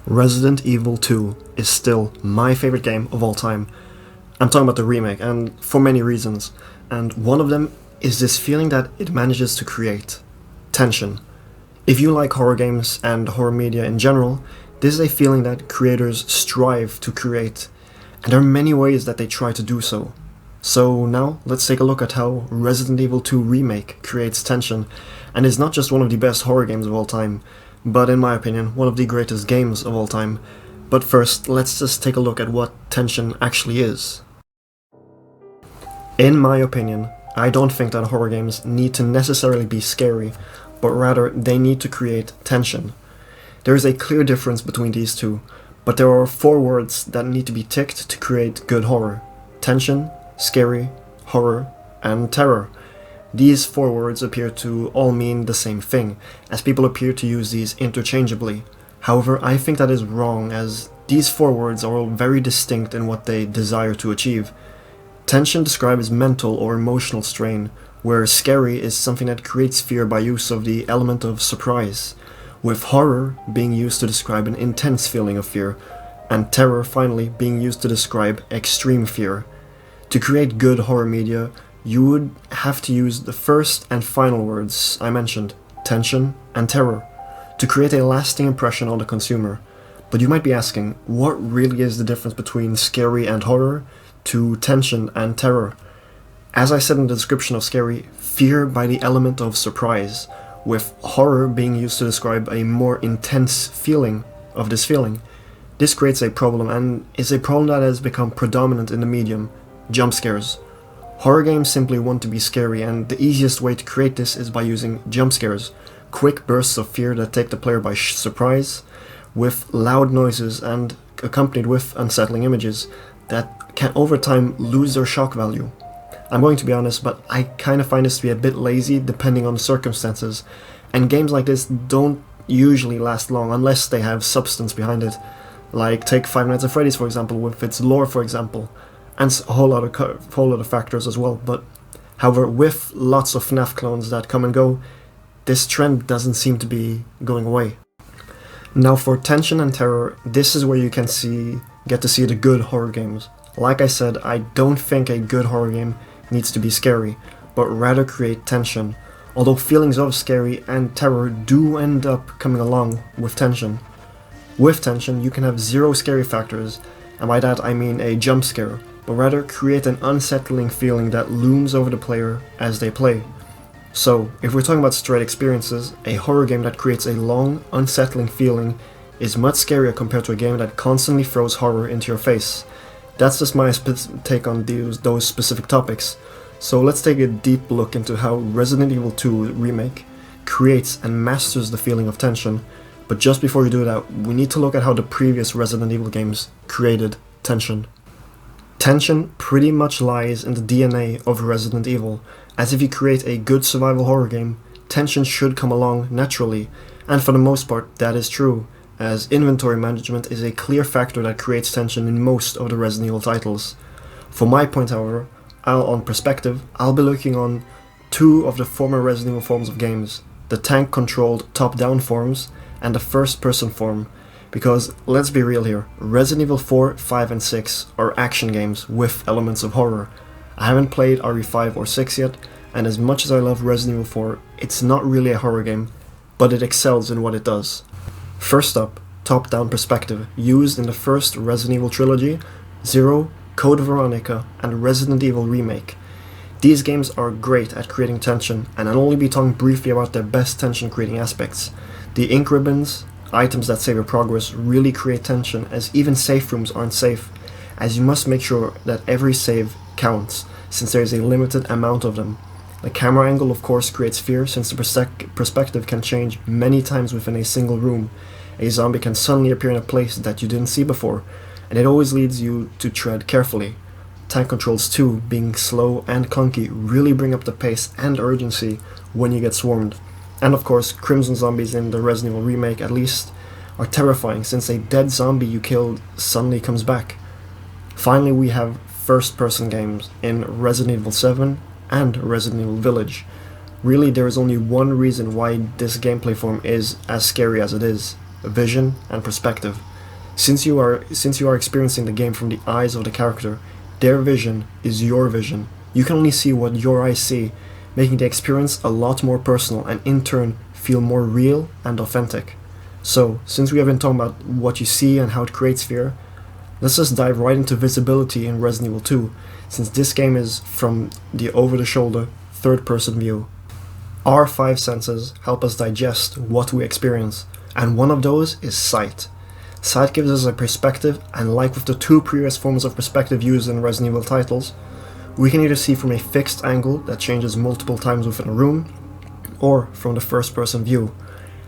Resident Evil 2 is still my favorite game of all time. I'm talking about the remake, and for many reasons. And one of them is this feeling that it manages to create tension. If you like horror games and horror media in general, this is a feeling that creators strive to create, and there are many ways that they try to do so. So now, let's take a look at how Resident Evil 2 Remake creates tension, and is not just one of the best horror games of all time, but in my opinion, one of the greatest games of all time. But first, let's just take a look at what tension actually is. In my opinion, I don't think that horror games need to necessarily be scary, but rather they need to create tension. There is a clear difference between these two, but there are 4 words that need to be ticked to create good horror: tension, scary, horror, and terror. These 4 words appear to all mean the same thing, as people appear to use these interchangeably. However, I think that is wrong, as these 4 words are all very distinct in what they desire to achieve. Tension describes mental or emotional strain, where scary is something that creates fear by use of the element of surprise, with horror being used to describe an intense feeling of fear, and terror finally being used to describe extreme fear. To create good horror media, you would have to use the first and final words I mentioned, tension and terror, to create a lasting impression on the consumer. But you might be asking, what really is the difference between scary and horror to tension and terror? As I said in the description of scary, fear by the element of surprise, with horror being used to describe a more intense feeling of this feeling. This creates a problem, and is a problem that has become predominant in the medium: jump scares. Horror games simply want to be scary, and the easiest way to create this is by using jump scares, quick bursts of fear that take the player by surprise, with loud noises and accompanied with unsettling images that can over time lose their shock value. I'm going to be honest, but I kind of find this to be a bit lazy depending on the circumstances, and games like this don't usually last long unless they have substance behind it. Like take Five Nights at Freddy's, for example, with its lore, for example, and a whole lot of factors as well. But however, with lots of FNAF clones that come and go, this trend doesn't seem to be going away. Now for tension and terror, this is where you can get to see the good horror games. Like I said, I don't think a good horror game needs to be scary, but rather create tension, although feelings of scary and terror do end up coming along with tension. With tension, you can have 0 scary factors, and by that I mean a jump scare, but rather create an unsettling feeling that looms over the player as they play. So, if we're talking about straight experiences, a horror game that creates a long, unsettling feeling is much scarier compared to a game that constantly throws horror into your face. That's just my take on those specific topics. So let's take a deep look into how Resident Evil 2 Remake creates and masters the feeling of tension. But just before we do that, we need to look at how the previous Resident Evil games created tension. Tension pretty much lies in the DNA of Resident Evil, as if you create a good survival horror game, tension should come along naturally, and for the most part that is true, as inventory management is a clear factor that creates tension in most of the Resident Evil titles. For my point, however, on perspective, I'll be looking on 2 of the former Resident Evil forms of games, the tank-controlled top-down forms and the first-person form, because let's be real here, Resident Evil 4, 5 and 6 are action games with elements of horror. I haven't played RE5 or 6 yet, and as much as I love Resident Evil 4, it's not really a horror game, but it excels in what it does. First up, top-down perspective, used in the first Resident Evil trilogy, Zero, Code Veronica, and Resident Evil Remake. These games are great at creating tension, and I'll only be talking briefly about their best tension-creating aspects. The ink ribbons, items that save your progress, really create tension, as even safe rooms aren't safe, as you must make sure that every save counts, since there is a limited amount of them. The camera angle of course creates fear, since the perspective can change many times within a single room. A zombie can suddenly appear in a place that you didn't see before, and it always leads you to tread carefully. Tank controls too, being slow and clunky, really bring up the pace and urgency when you get swarmed. And of course, Crimson zombies in the Resident Evil Remake at least are terrifying, since a dead zombie you killed suddenly comes back. Finally, we have first-person games in Resident Evil 7 and Resident Evil Village. Really, there is only one reason why this gameplay form is as scary as it is: vision and perspective. Since you are experiencing the game from the eyes of the character, their vision is your vision. You can only see what your eyes see, making the experience a lot more personal and in turn feel more real and authentic. So, since we have been talking about what you see and how it creates fear, let's just dive right into visibility in Resident Evil 2, since this game is from the over-the-shoulder, third-person view. Our five senses help us digest what we experience, and one of those is sight. Sight gives us a perspective, and like with the two previous forms of perspective used in Resident Evil titles, we can either see from a fixed angle that changes multiple times within a room, or from the first-person view.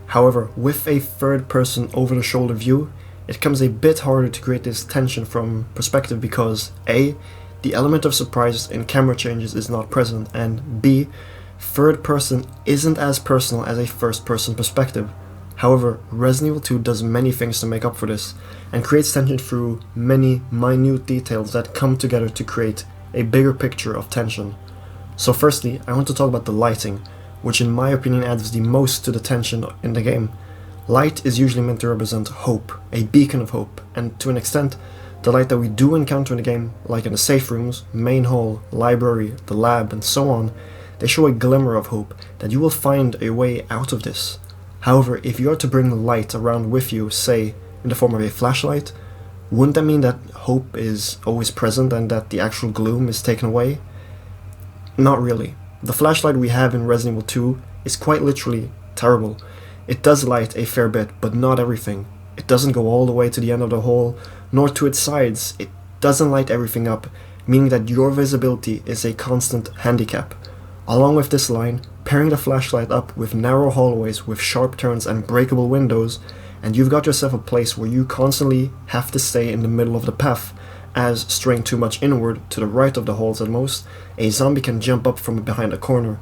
However, with a third-person over-the-shoulder view, it becomes a bit harder to create this tension from perspective because A, the element of surprise in camera changes is not present, and B, third person isn't as personal as a first person perspective. However, Resident Evil 2 does many things to make up for this, and creates tension through many minute details that come together to create a bigger picture of tension. So firstly, I want to talk about the lighting, which in my opinion adds the most to the tension in the game. Light is usually meant to represent hope, a beacon of hope, and to an extent, the light that we do encounter in the game, like in the safe rooms, main hall, library, the lab, and so on, they show a glimmer of hope that you will find a way out of this. However, if you are to bring the light around with you, say, in the form of a flashlight, wouldn't that mean that hope is always present and that the actual gloom is taken away? Not really. The flashlight we have in Resident Evil 2 is quite literally terrible. It does light a fair bit, but not everything. It doesn't go all the way to the end of the hall, nor to its sides. It doesn't light everything up, meaning that your visibility is a constant handicap. Along with this line, pairing the flashlight up with narrow hallways with sharp turns and breakable windows, and you've got yourself a place where you constantly have to stay in the middle of the path, as straying too much inward to the right of the halls at most, a zombie can jump up from behind a corner,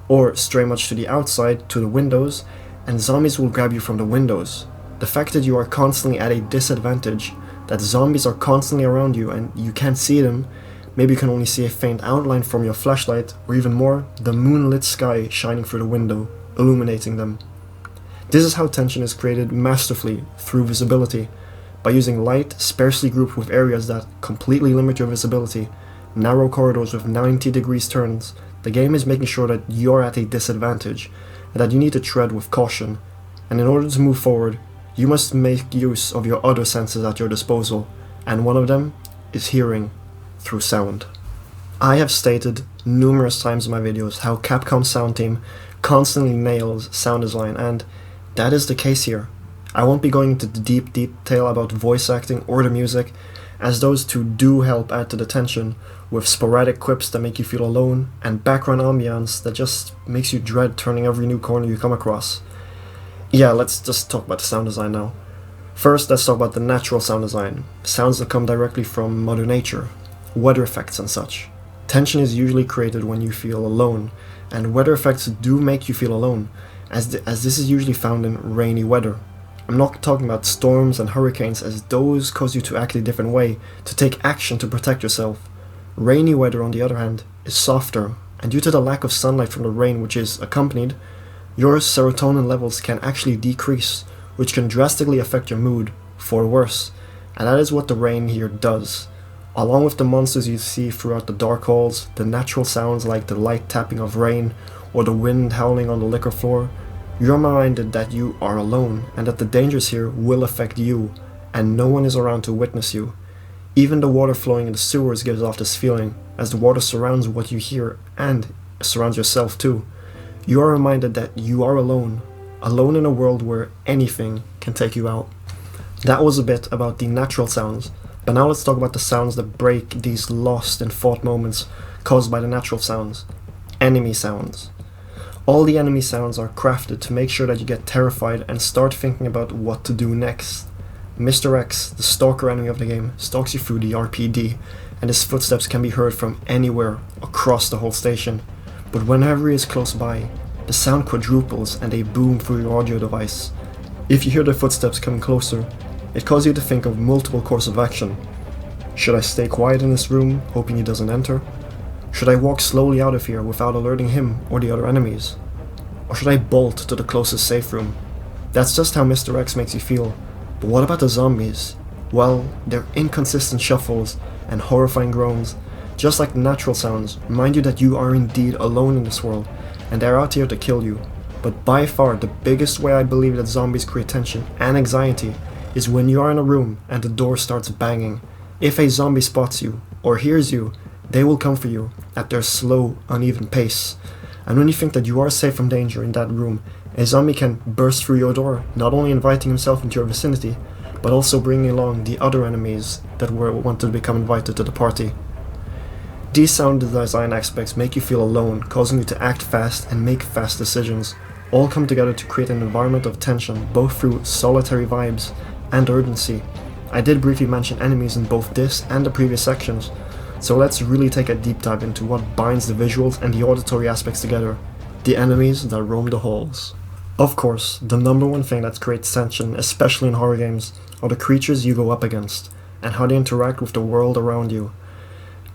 or stray much to the outside to the windows, and zombies will grab you from the windows. The fact that you are constantly at a disadvantage, that zombies are constantly around you and you can't see them, maybe you can only see a faint outline from your flashlight, or even more, the moonlit sky shining through the window, illuminating them. This is how tension is created masterfully through visibility, by using light sparsely grouped with areas that completely limit your visibility, narrow corridors with 90 degrees turns. The game is making sure that you're at a disadvantage, and that you need to tread with caution, and in order to move forward, you must make use of your other senses at your disposal, and one of them is hearing through sound. I have stated numerous times in my videos how Capcom's sound team constantly nails sound design, and that is the case here. I won't be going into the deep detail about voice acting or the music, as those two do help add to the tension, with sporadic quips that make you feel alone, and background ambience that just makes you dread turning every new corner you come across. Yeah, let's just talk about the sound design now. First, let's talk about the natural sound design, sounds that come directly from Mother Nature, weather effects and such. Tension is usually created when you feel alone, and weather effects do make you feel alone, as this is usually found in rainy weather. I'm not talking about storms and hurricanes, as those cause you to act a different way, to take action to protect yourself. Rainy weather, on the other hand, is softer, and due to the lack of sunlight from the rain which is accompanied, your serotonin levels can actually decrease, which can drastically affect your mood, for worse, and that is what the rain here does. Along with the monsters you see throughout the dark halls, the natural sounds like the light tapping of rain, or the wind howling on the liquor floor, you're reminded that you are alone, and that the dangers here will affect you, and no one is around to witness you. Even the water flowing in the sewers gives off this feeling, as the water surrounds what you hear, and surrounds yourself too. You are reminded that you are alone in a world where anything can take you out. That was a bit about the natural sounds, but now let's talk about the sounds that break these lost in thought moments caused by the natural sounds. Enemy sounds. All the enemy sounds are crafted to make sure that you get terrified and start thinking about what to do next. Mr. X, the stalker enemy of the game, stalks you through the RPD, and his footsteps can be heard from anywhere across the whole station. But whenever he is close by, the sound quadruples and they boom through your audio device. If you hear the footsteps coming closer, it causes you to think of multiple courses of action. Should I stay quiet in this room, hoping he doesn't enter? Should I walk slowly out of here without alerting him or the other enemies? Or should I bolt to the closest safe room? That's just how Mr. X makes you feel. But what about the zombies? Well, their inconsistent shuffles and horrifying groans, just like the natural sounds, remind you that you are indeed alone in this world, and they're out here to kill you. But by far the biggest way I believe that zombies create tension and anxiety is when you are in a room and the door starts banging. If a zombie spots you, or hears you, they will come for you at their slow, uneven pace. And when you think that you are safe from danger in that room, a zombie can burst through your door, not only inviting himself into your vicinity, but also bringing along the other enemies that wanted to become invited to the party. These sound design aspects make you feel alone, causing you to act fast and make fast decisions, all come together to create an environment of tension, both through solitary vibes and urgency. I did briefly mention enemies in both this and the previous sections, so let's really take a deep dive into what binds the visuals and the auditory aspects together, the enemies that roam the halls. Of course, the number one thing that creates tension, especially in horror games, are the creatures you go up against, and how they interact with the world around you,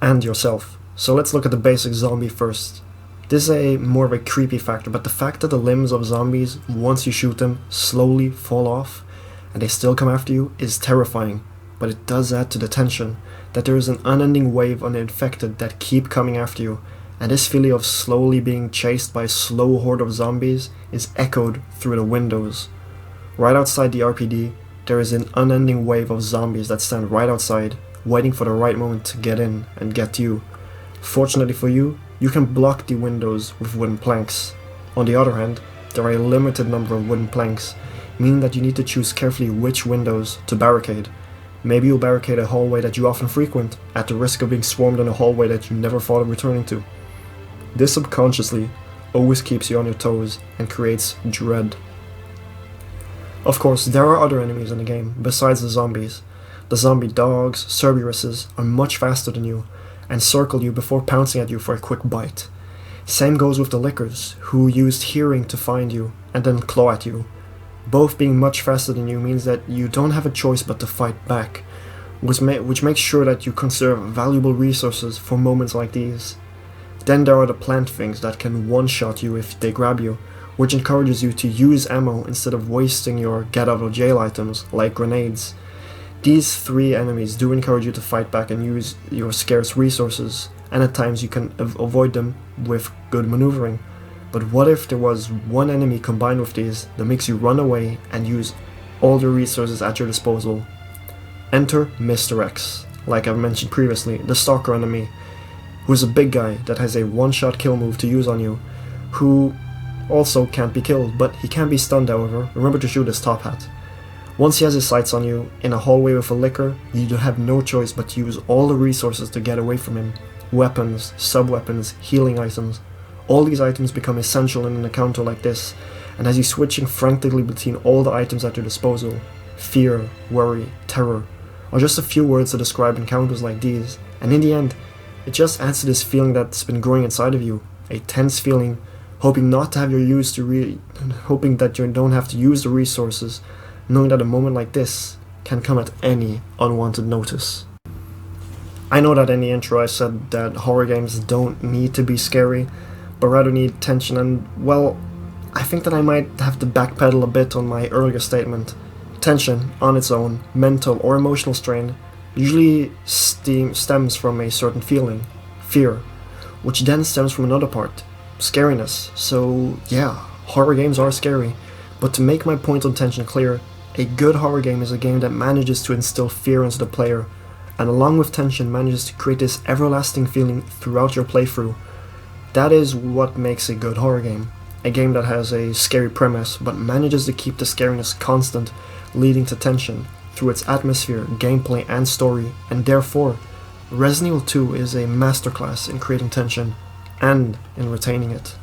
and yourself. So let's look at the basic zombie first. This is more of a creepy factor, but the fact that the limbs of zombies, once you shoot them, slowly fall off, and they still come after you, is terrifying. But it does add to the tension, that there is an unending wave of the infected that keep coming after you, and this feeling of slowly being chased by a slow horde of zombies is echoed through the windows. Right outside the RPD, there is an unending wave of zombies that stand right outside, waiting for the right moment to get in and get you. Fortunately for you, you can block the windows with wooden planks. On the other hand, there are a limited number of wooden planks, meaning that you need to choose carefully which windows to barricade. Maybe you'll barricade a hallway that you often frequent, at the risk of being swarmed in a hallway that you never thought of returning to. This subconsciously always keeps you on your toes and creates dread. Of course, there are other enemies in the game, besides the zombies. The zombie dogs, Cerberuses, are much faster than you, and circle you before pouncing at you for a quick bite. Same goes with the lickers, who used hearing to find you, and then claw at you. Both being much faster than you means that you don't have a choice but to fight back, which makes sure that you conserve valuable resources for moments like these. Then there are the plant things that can one-shot you if they grab you, which encourages you to use ammo instead of wasting your get-out-of-jail items, like grenades. These three enemies do encourage you to fight back and use your scarce resources, and at times you can avoid them with good maneuvering. But what if there was one enemy combined with these that makes you run away and use all the resources at your disposal? Enter Mr. X, like I've mentioned previously, the stalker enemy, who is a big guy that has a one-shot kill move to use on you, who also can't be killed, but he can be stunned however. Remember to shoot his top hat. Once he has his sights on you, in a hallway with a licker, you have no choice but to use all the resources to get away from him. Weapons, sub-weapons, healing items. All these items become essential in an encounter like this, and as you switching frantically between all the items at your disposal, fear, worry, terror, are just a few words to describe encounters like these, and in the end, it just adds to this feeling that's been growing inside of you, a tense feeling, hoping that you don't have to use the resources, knowing that a moment like this can come at any unwanted notice. I know that in the intro I said that horror games don't need to be scary, but rather need tension, and well, I think that I might have to backpedal a bit on my earlier statement. Tension, on its own, mental or emotional strain, usually stems from a certain feeling, fear, which then stems from another part, scariness. So yeah, horror games are scary, but to make my point on tension clear, a good horror game is a game that manages to instill fear into the player, and along with tension manages to create this everlasting feeling throughout your playthrough. That is what makes a good horror game. A game that has a scary premise, but manages to keep the scariness constant, leading to tension through its atmosphere, gameplay, and story, and therefore, Resident Evil 2 is a masterclass in creating tension, and in retaining it.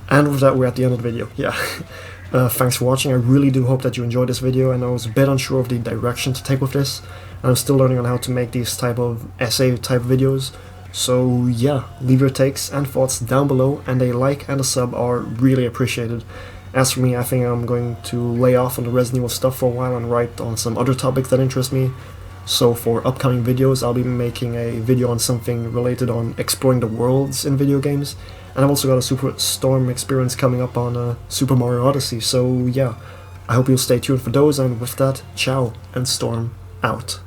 And with that, we're at the end of the video. Yeah. Thanks for watching. I really do hope that you enjoyed this video, and I was a bit unsure of the direction to take with this, and I'm still learning on how to make these type of essay type videos. So yeah, leave your takes and thoughts down below, and a like and a sub are really appreciated. As for me, I think I'm going to lay off on the Resident Evil stuff for a while and write on some other topics that interest me. So for upcoming videos, I'll be making a video on something related on exploring the worlds in video games. And I've also got a Super Storm experience coming up on Super Mario Odyssey. So yeah, I hope you'll stay tuned for those, and with that, ciao and Storm. out.